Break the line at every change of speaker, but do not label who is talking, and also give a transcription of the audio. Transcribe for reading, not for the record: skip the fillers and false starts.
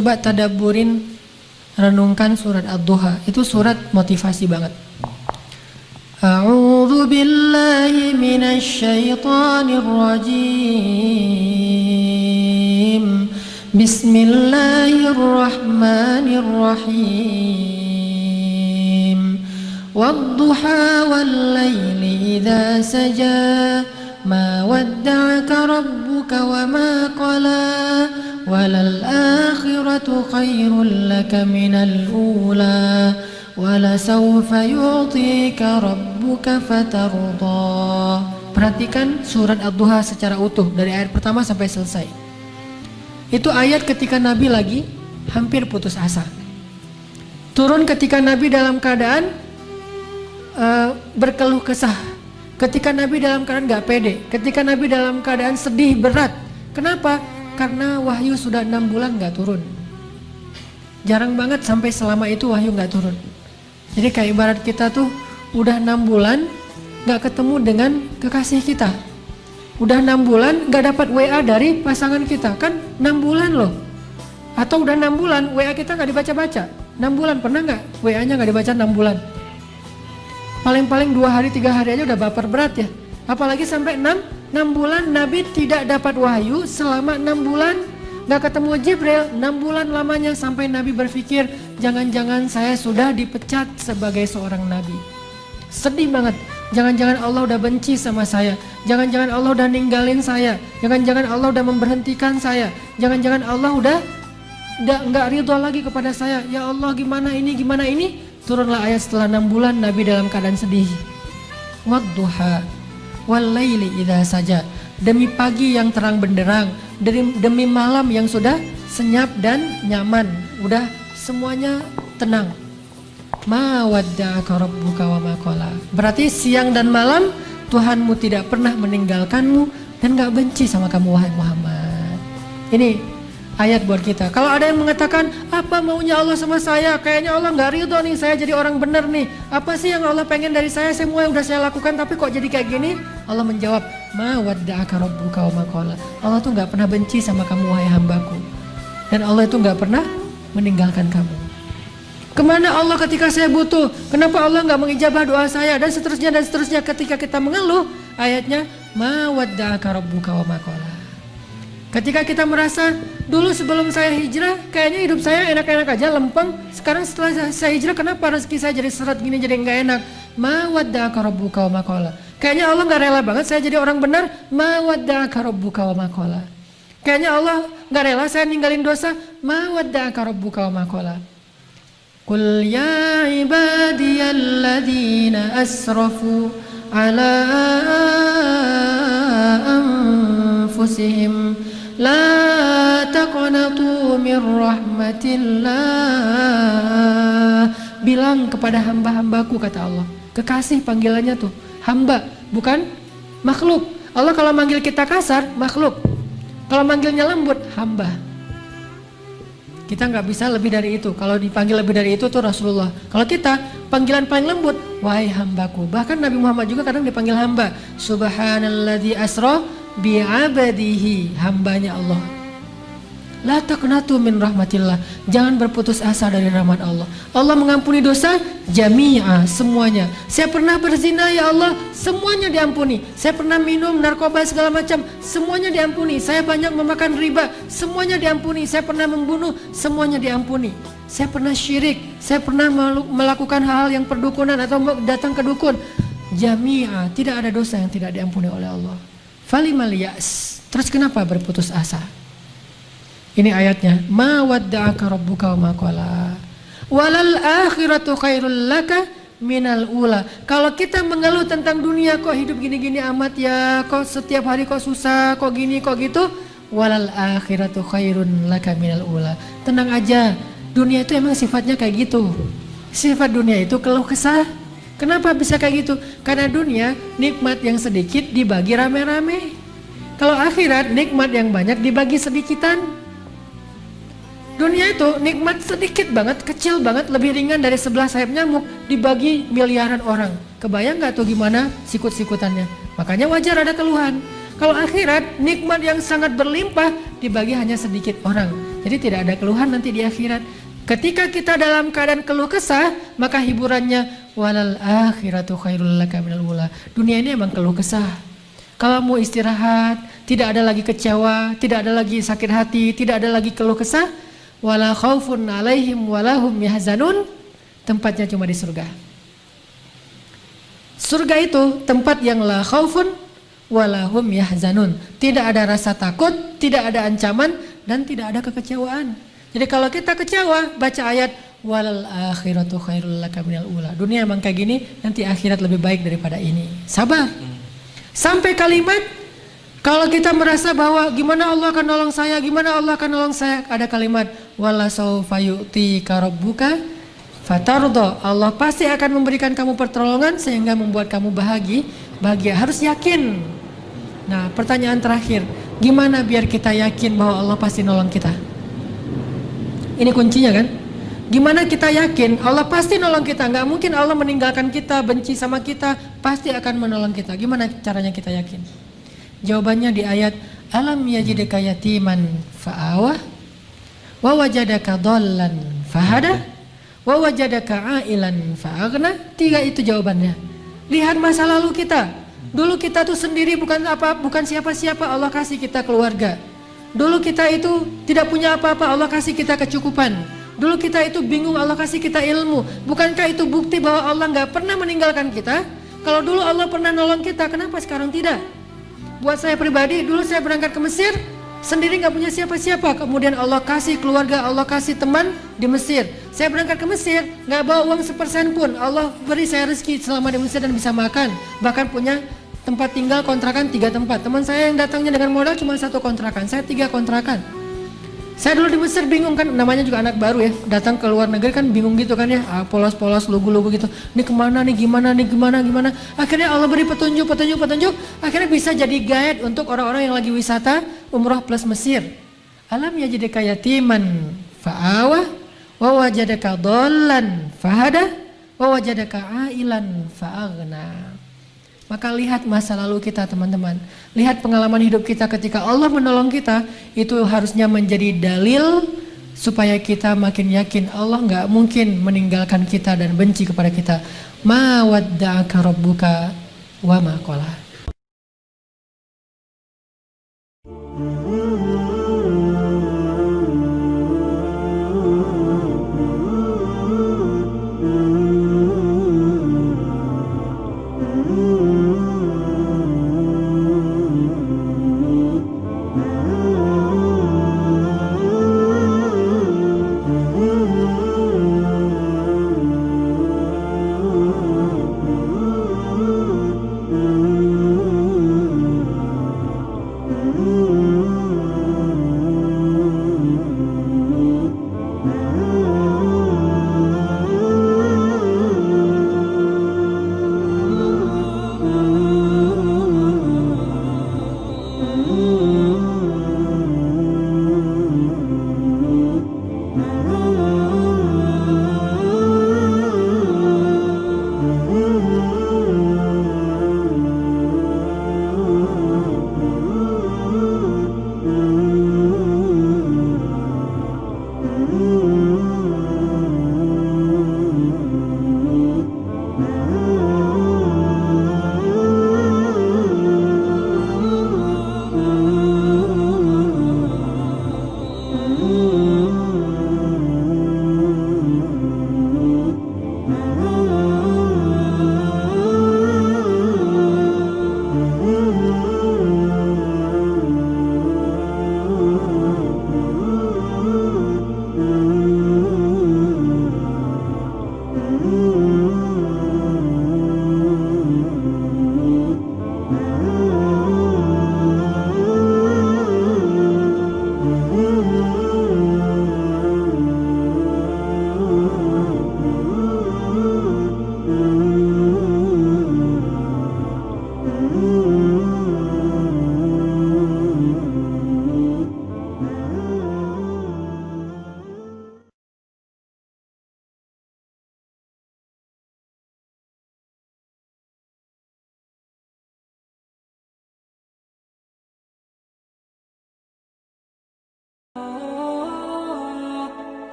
Coba tadabburin, renungkan surat Ad-Duha. Itu surat motivasi banget. A'udzu billahi minasy syaithanir rajim. Bismillahirrahmanirrahim. Wad-duha wal-laili idza saja. Ma wadda'aka rabbuka wa ma qala. Walal akhiratu khairul laka minal ula. Walasawfa yu'tika rabbuka fatarda. Perhatikan surat Ad-Duha secara utuh dari ayat pertama sampai selesai. Itu ayat ketika Nabi lagi hampir putus asa. Turun ketika Nabi dalam keadaan berkeluh kesah. Ketika Nabi dalam keadaan gak pede. Ketika Nabi dalam keadaan sedih berat. Kenapa? Karena wahyu sudah 6 bulan gak turun. Jarang banget sampai selama itu wahyu gak turun. Jadi kayak ibarat kita tuh udah 6 bulan gak ketemu dengan kekasih kita. Udah 6 bulan gak dapat WA dari pasangan kita. Kan 6 bulan loh. Atau udah 6 bulan WA kita gak dibaca-baca. 6 bulan pernah gak WA-nya gak dibaca 6 bulan? Paling-paling 2 hari 3 hari aja udah baper berat ya. Apalagi sampai 6 bulan Nabi tidak dapat wahyu selama 6 bulan. Gak ketemu Jibril 6 bulan lamanya sampai Nabi berpikir jangan-jangan saya sudah dipecat sebagai seorang Nabi. Sedih banget. Jangan-jangan Allah udah benci sama saya. Jangan-jangan Allah udah ninggalin saya. Jangan-jangan Allah udah memberhentikan saya. Jangan-jangan Allah udah gak ridho lagi kepada saya. Ya Allah gimana ini, gimana ini. Turunlah ayat setelah 6 bulan Nabi dalam keadaan sedih. Wadduha wal-laili idza saja. Demi pagi yang terang benderang, demi malam yang sudah senyap dan nyaman, udah semuanya tenang. Ma wadda'aka rabbuka wa ma qala. Berarti siang dan malam Tuhanmu tidak pernah meninggalkanmu dan gak benci sama kamu wahai Muhammad. Ini ayat buat kita. Kalau ada yang mengatakan apa maunya Allah sama saya, kayaknya Allah gak ridho nih saya jadi orang benar nih. Apa sih yang Allah pengen dari saya, semua yang udah saya lakukan tapi kok jadi kayak gini. Allah menjawab, ma wadda'aka rabbuka wa ma qala. Allah tuh gak pernah benci sama kamu wahai hambaku. Dan Allah itu gak pernah meninggalkan kamu. Kemana Allah ketika saya butuh? Kenapa Allah gak mengijabah doa saya? Dan seterusnya ketika kita mengeluh. Ayatnya, ma wadda'aka rabbuka wa ma qala. Ketika kita merasa dulu sebelum saya hijrah kayaknya hidup saya enak-enak aja, lempeng. Sekarang setelah saya hijrah kenapa rezeki saya jadi seret gini, jadi nggak enak. Ma wadda'aka rabbuka wa ma qala. Kayaknya Allah nggak rela banget saya jadi orang benar. Ma wadda'aka rabbuka wa ma qala. Kayaknya Allah nggak rela saya ninggalin dosa. Ma wadda'aka rabbuka wa ma qala. Qul ya ibadiyalladzina asrafu ala anfusihim la taqnatu min rahmatillah. Bilang kepada hamba-hambaku, kata Allah. Kekasih panggilannya tuh hamba, bukan makhluk. Allah kalau manggil kita kasar, makhluk. Kalau manggilnya lembut, hamba. Kita nggak bisa lebih dari itu. Kalau dipanggil lebih dari itu tuh Rasulullah. Kalau kita panggilan paling lembut, wahai hambaku. Bahkan Nabi Muhammad juga kadang dipanggil hamba. Subhanalladzi asra bi'abadihi, hambanya Allah. La taqnatu min rahmatillah. Jangan berputus asa dari rahmat Allah. Allah mengampuni dosa jami'a, semuanya. Saya pernah berzina ya Allah, semuanya diampuni. Saya pernah minum narkoba segala macam, semuanya diampuni. Saya banyak memakan riba, semuanya diampuni. Saya pernah membunuh, semuanya diampuni. Saya pernah syirik, saya pernah melakukan hal-hal yang perdukunan atau datang ke dukun. Jami'a, tidak ada dosa yang tidak diampuni oleh Allah. Falimal ya'as. Terus kenapa berputus asa? Ini ayatnya, ma wadda'aka rabbuka wa ma qala. Walal akhiratu khairul laka minal ula. Kalau kita mengeluh tentang dunia, kok hidup gini-gini amat ya, kok setiap hari kok susah, kok gini, kok gitu. Walal akhiratu khairun laka minal ula. Tenang aja, dunia itu emang sifatnya kayak gitu. Sifat dunia itu keluh kesah. Kenapa bisa kayak gitu? Karena dunia nikmat yang sedikit dibagi rame-rame. Kalau akhirat nikmat yang banyak dibagi sedikitan. Dunia itu nikmat sedikit banget, kecil banget, lebih ringan dari sebelah sayap nyamuk, dibagi miliaran orang. Kebayang gak tuh gimana sikut-sikutannya? Makanya wajar ada keluhan. Kalau akhirat nikmat yang sangat berlimpah dibagi hanya sedikit orang. Jadi tidak ada keluhan nanti di akhirat. Ketika kita dalam keadaan keluh kesah, maka hiburannya walal akhiratu khairul laka minal ula. Dunia ini emang keluh kesah. Kalau mau istirahat, tidak ada lagi kecewa, tidak ada lagi sakit hati, tidak ada lagi keluh kesah. Wala khaufun alaihim walahum yahzanun. Tempatnya cuma di surga. Surga itu tempat yang la khaufun walahum yahzanun. Tidak ada rasa takut, tidak ada ancaman, dan tidak ada kekecewaan. Jadi kalau kita kecewa, baca ayat walal akhiratu khairul laka minal ula. Dunia emang kayak gini, nanti akhirat lebih baik daripada ini. Sabar. Sampai kalimat kalau kita merasa bahwa gimana Allah akan nolong saya, gimana Allah akan nolong saya, ada kalimat wala saufa yu'tika rabbuka fatardo. Allah pasti akan memberikan kamu pertolongan sehingga membuat kamu bahagia. Harus yakin. Nah, pertanyaan terakhir, gimana biar kita yakin bahwa Allah pasti nolong kita? Ini kuncinya kan? Gimana kita yakin Allah pasti nolong kita? Nggak mungkin Allah meninggalkan kita, benci sama kita, pasti akan menolong kita. Gimana caranya kita yakin? Jawabannya di ayat alam yajidaka yatiman fa'awah wa wajadaka dhallan fahada wa wajadaka ailan fa'aghna. 3 itu jawabannya. Lihat masa lalu kita. Dulu kita tuh sendiri bukan siapa-siapa, Allah kasih kita keluarga. Dulu kita itu tidak punya apa-apa, Allah kasih kita kecukupan. Dulu kita itu bingung, Allah kasih kita ilmu. Bukankah itu bukti bahwa Allah nggak pernah meninggalkan kita? Kalau dulu Allah pernah nolong kita, kenapa sekarang tidak? Buat saya pribadi, dulu saya berangkat ke Mesir, sendiri nggak punya siapa-siapa. Kemudian Allah kasih keluarga, Allah kasih teman di Mesir. Saya berangkat ke Mesir, nggak bawa uang 1% pun. Allah beri saya rezeki selama di Mesir dan bisa makan. Bahkan punya tempat tinggal kontrakan 3 tempat. Teman saya yang datangnya dengan modal cuma 1 kontrakan, saya 3 kontrakan. Saya dulu di Mesir bingung kan, namanya juga anak baru ya, datang ke luar negeri kan bingung gitu kan ya, polos-polos, lugu-lugu gitu. Ini kemana nih, gimana. Akhirnya Allah beri petunjuk, akhirnya bisa jadi guide untuk orang-orang yang lagi wisata umroh plus Mesir. Alam yajidaka yatiman fa'awah wa wajadaka dhallan fahada wa wajadaka ailan fa'aghna. Maka lihat masa lalu kita teman-teman. Lihat pengalaman hidup kita ketika Allah menolong kita. Itu harusnya menjadi dalil supaya kita makin yakin Allah nggak mungkin meninggalkan kita dan benci kepada kita. Ma wadda'aka rabbuka wa ma qala.